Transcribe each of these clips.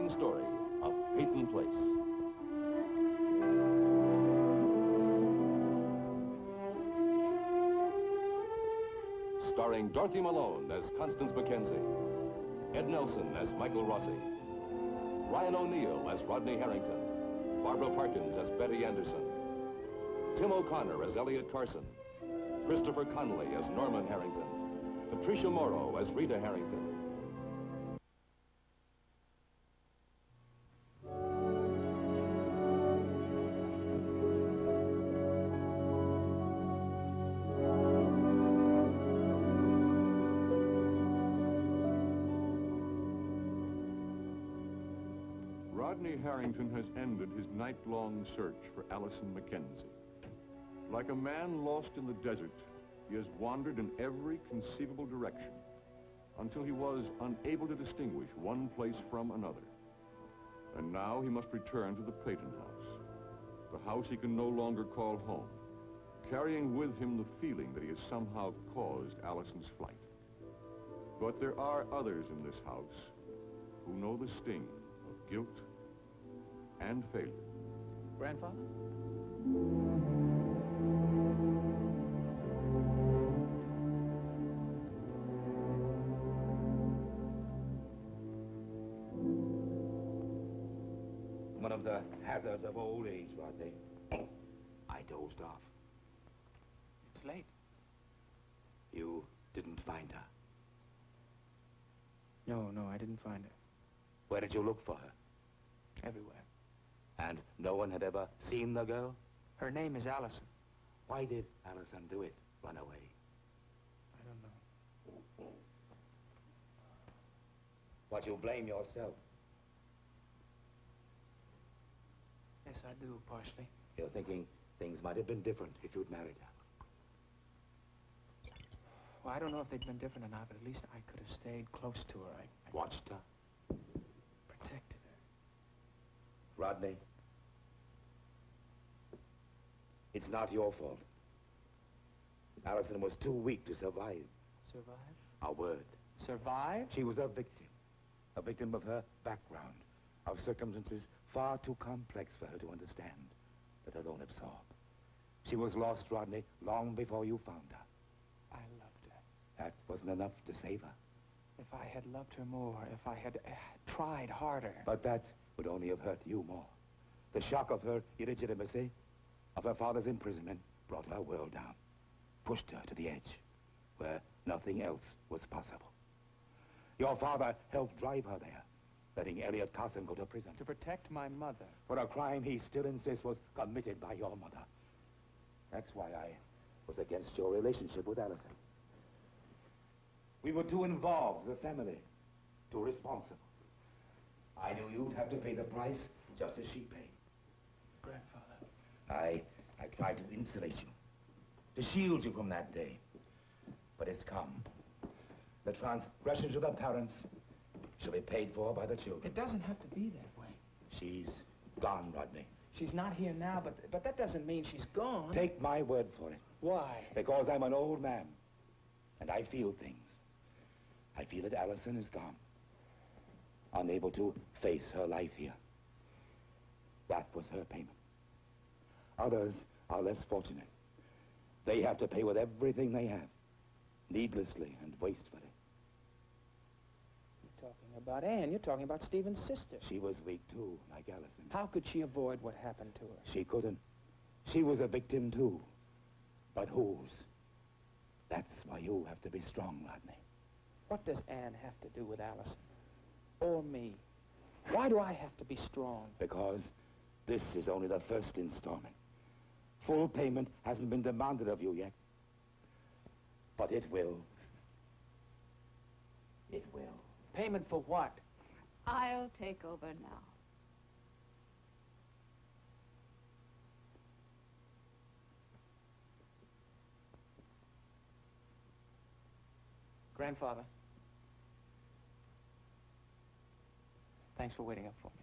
exciting story of Peyton Place. Starring Dorothy Malone as Constance Mackenzie, Ed Nelson as Michael Rossi, Ryan O'Neill as Rodney Harrington, Barbara Parkins as Betty Anderson, Tim O'Connor as Elliot Carson, Christopher Conley as Norman Harrington, Patricia Morrow as Rita Harrington. Rodney Harrington has ended his night-long search for Allison Mackenzie. Like a man lost in the desert, he has wandered in every conceivable direction until he was unable to distinguish one place from another. And now he must return to the Peyton house, the house he can no longer call home, carrying with him the feeling that he has somehow caused Allison's flight. But there are others in this house who know the sting of guilt and failure. Grandfather? One of the hazards of old age, Rodney. I dozed off. It's late. You didn't find her. No, I didn't find her. Where did you look for her? Everywhere. And no one had ever seen the girl? Her name is Allison. Why did Allison do it? Run away? I don't know. But you blame yourself. Yes, I do, partially. You're thinking things might have been different if you'd married her. Well, I don't know if they'd been different or not, but at least I could have stayed close to her. I Watched her? protected her. Rodney, it's not your fault. Allison was too weak to survive. Survive? A word. Survive? She was a victim of her background, of circumstances far too complex for her to understand, let alone absorb. She was lost, Rodney, long before you found her. I loved her. That wasn't enough to save her. If I had loved her more, if I had tried harder. But that would only have hurt you more. The shock of her illegitimacy, of her father's imprisonment, brought her world down, pushed her to the edge, where nothing else was possible. Your father helped drive her there, letting Elliot Carson go to prison. To protect my mother. For a crime he still insists was committed by your mother. That's why I was against your relationship with Allison. We were too involved as a family, too responsible. I knew you'd have to pay the price just as she paid. Grandfather. I tried to insulate you, to shield you from that day. But it's come. The transgressions of the parents shall be paid for by the children. It doesn't have to be that way. She's gone, Rodney. She's not here now, but that doesn't mean she's gone. Take my word for it. Why? Because I'm an old man, and I feel things. I feel that Allison is gone, unable to face her life here. That was her payment. Others are less fortunate. They have to pay with everything they have, needlessly and wastefully. You're talking about Anne. You're talking about Stephen's sister. She was weak, too, like Allison. How could she avoid what happened to her? She couldn't. She was a victim, too. But whose? That's why you have to be strong, Rodney. What does Anne have to do with Allison? Or me? Why do I have to be strong? Because this is only the first installment. Full payment hasn't been demanded of you yet. But it will. It will. Payment for what? I'll take over now. Grandfather. Thanks for waiting up for me.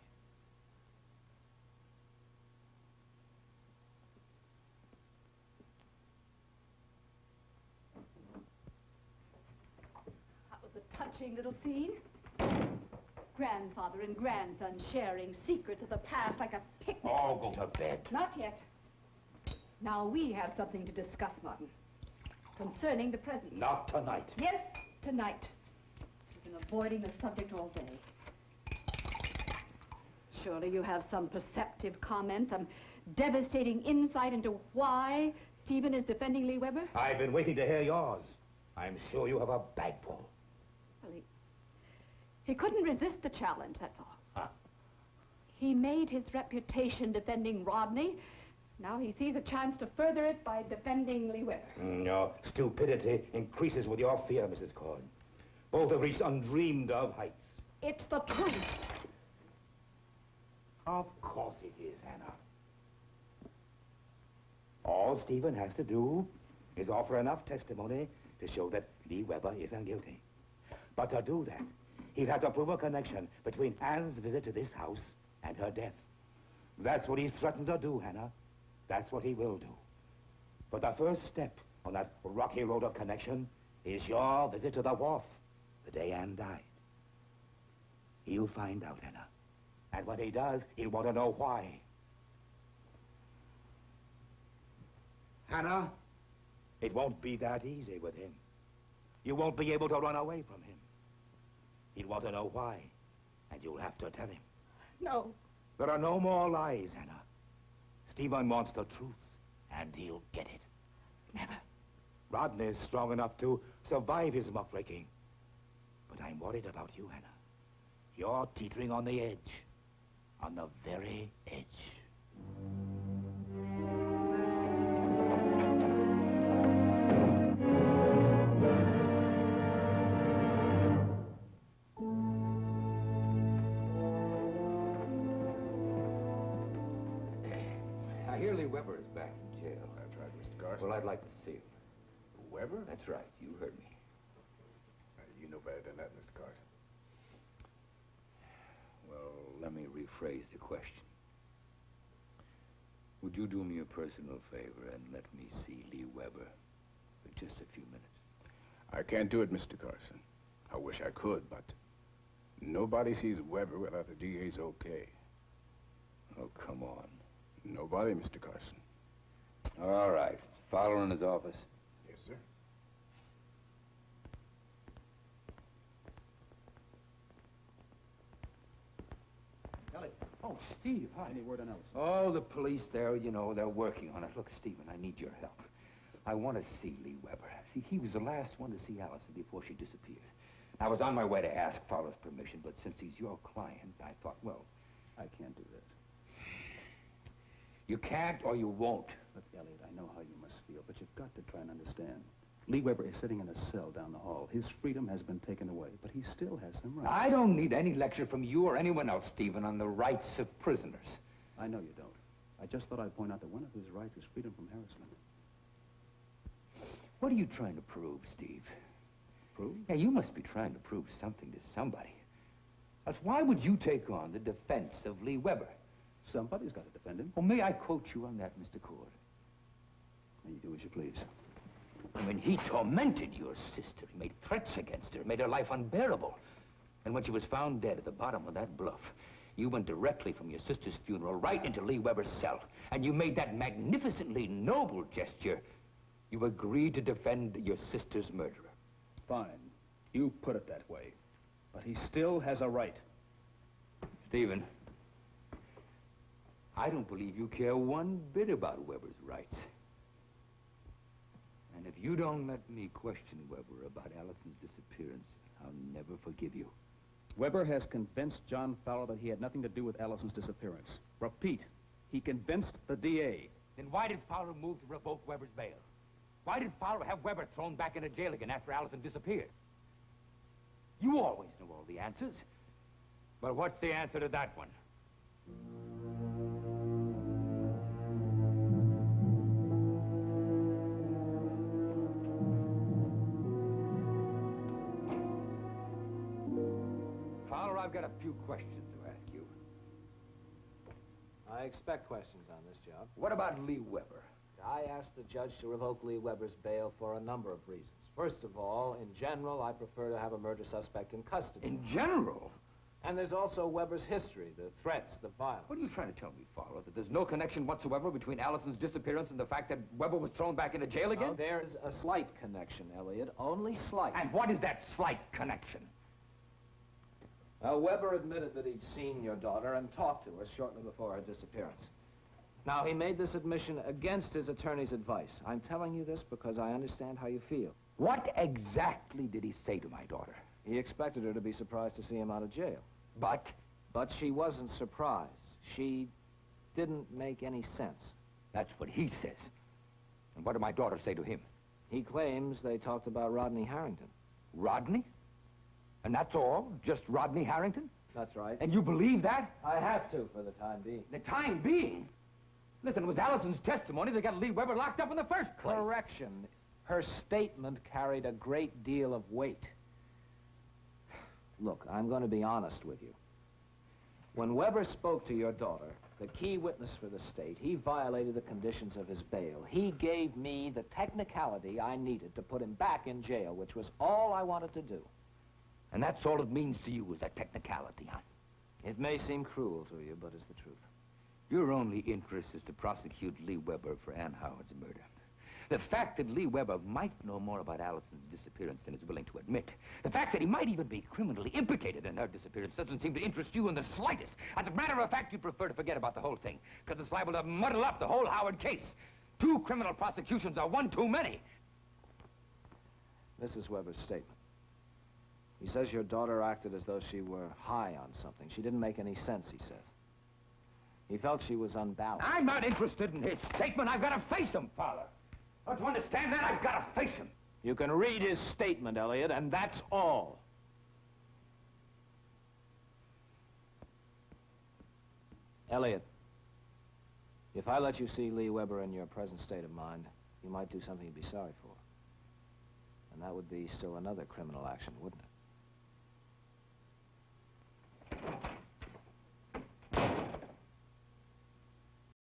That was a touching little scene. Grandfather and grandson sharing secrets of the past like a picnic. Oh, go to bed. Not yet. Now we have something to discuss, Martin. Concerning the present. Not tonight. Yes, tonight. You've been avoiding the subject all day. Surely you have some perceptive comment, some devastating insight into why Stephen is defending Lee Weber? I've been waiting to hear yours. I'm sure you have a bagful. Well, he couldn't resist the challenge, that's all. Huh? He made his reputation defending Rodney. Now he sees a chance to further it by defending Lee Weber. Your stupidity increases with your fear, Mrs. Cord. Both have reached undreamed of heights. It's the truth. Of course it is, Hannah. All Stephen has to do is offer enough testimony to show that Lee Weber isn't guilty. But to do that, he'd have to prove a connection between Anne's visit to this house and her death. That's what he's threatened to do, Hannah. That's what he will do. But the first step on that rocky road of connection is your visit to the wharf the day Anne died. He'll find out, Hannah. And when he does, he'll want to know why. Hannah, it won't be that easy with him. You won't be able to run away from him. He'll want to know why, and you'll have to tell him. No. There are no more lies, Hannah. Stephen wants the truth, and he'll get it. Never. Rodney's strong enough to survive his muckraking. But I'm worried about you, Hannah. You're teetering on the edge. On the very edge. I hear Lee Weber is back in jail. That's right, Mr. Carson. Well, I'd like to see him. Weber? That's right. You heard me. You know better than that, Mr. Carson. Well, let me rephrase the question. Would you do me a personal favor and let me see Lee Weber for just a few minutes? I can't do it, Mr. Carson. I wish I could, but nobody sees Weber without the DA's okay. Oh, come on. Nobody, Mr. Carson. All right. Fowler in his office. Yes, sir. Elliot. Oh, Steve, hi. Any word on Allison? Oh, the police, they're working on it. Look, Stephen, I need your help. I want to see Lee Weber. See, he was the last one to see Allison before she disappeared. I was on my way to ask Fowler's permission, but since he's your client, I thought, well... I can't do that. You can't or you won't. Look, Elliot, I know how you must feel, but you've got to try and understand. Lee Weber is sitting in a cell down the hall. His freedom has been taken away, but he still has some rights. I don't need any lecture from you or anyone else, Stephen, on the rights of prisoners. I know you don't. I just thought I'd point out that one of his rights is freedom from harassment. What are you trying to prove, Steve? Prove? Yeah, you must be trying to prove something to somebody. Else why would you take on the defense of Lee Weber? Somebody's got to defend him. Well, may I quote you on that, Mr. Cord? You do as you please. When he tormented your sister, he made threats against her, made her life unbearable. And when she was found dead at the bottom of that bluff, you went directly from your sister's funeral right into Lee Weber's cell. And you made that magnificently noble gesture. You agreed to defend your sister's murderer. Fine. You put it that way. But he still has a right. Stephen, I don't believe you care one bit about Weber's rights. And if you don't let me question Weber about Allison's disappearance, I'll never forgive you. Weber has convinced John Fowler that he had nothing to do with Allison's disappearance. Repeat, he convinced the DA. Then why did Fowler move to revoke Weber's bail? Why did Fowler have Weber thrown back into jail again after Allison disappeared? You always know all the answers. But what's the answer to that one? Fowler, I've got a few questions to ask you. I expect questions on this job. What about Lee Weber? I asked the judge to revoke Lee Weber's bail for a number of reasons. First of all, in general, I prefer to have a murder suspect in custody. In general? And there's also Weber's history, the threats, the violence. What are you trying to tell me, Fowler? That there's no connection whatsoever between Allison's disappearance and the fact that Weber was thrown back into jail again? No, there's a slight connection, Elliot. Only slight. And what is that slight connection? Well, Weber admitted that he'd seen your daughter and talked to her shortly before her disappearance. Now, he made this admission against his attorney's advice. I'm telling you this because I understand how you feel. What exactly did he say to my daughter? He expected her to be surprised to see him out of jail. But But she wasn't surprised. She didn't make any sense. that's what he says. And what did my daughter say to him? He claims they talked about Rodney Harrington. Rodney? And that's all? Just Rodney Harrington? That's right. And you believe that? I have to for the time being. The time being? Listen, it was Allison's testimony that got Lee Weber locked up in the first place. Correction. Her statement carried a great deal of weight. Look, I'm going to be honest with you. When Weber spoke to your daughter, the key witness for the state, he violated the conditions of his bail. He gave me the technicality I needed to put him back in jail, which was all I wanted to do. And that's all it means to you is a technicality, huh? It may seem cruel to you, but it's the truth. Your only interest is to prosecute Lee Weber for Ann Howard's murder. The fact that Lee Weber might know more about Allison's disappearance than he's willing to admit, the fact that he might even be criminally implicated in her disappearance doesn't seem to interest you in the slightest. As a matter of fact, you prefer to forget about the whole thing, because it's liable to muddle up the whole Howard case. 2 criminal prosecutions are one too many. This is Weber's statement. He says your daughter acted as though she were high on something. She didn't make any sense, he says. He felt she was unbalanced. I'm not interested in his statement. I've got to face him, Fowler. Don't you understand that? I've got to face him. You can read his statement, Elliot, and that's all. Elliot, if I let you see Lee Weber in your present state of mind, you might do something you'd be sorry for. And that would be still another criminal action, wouldn't it?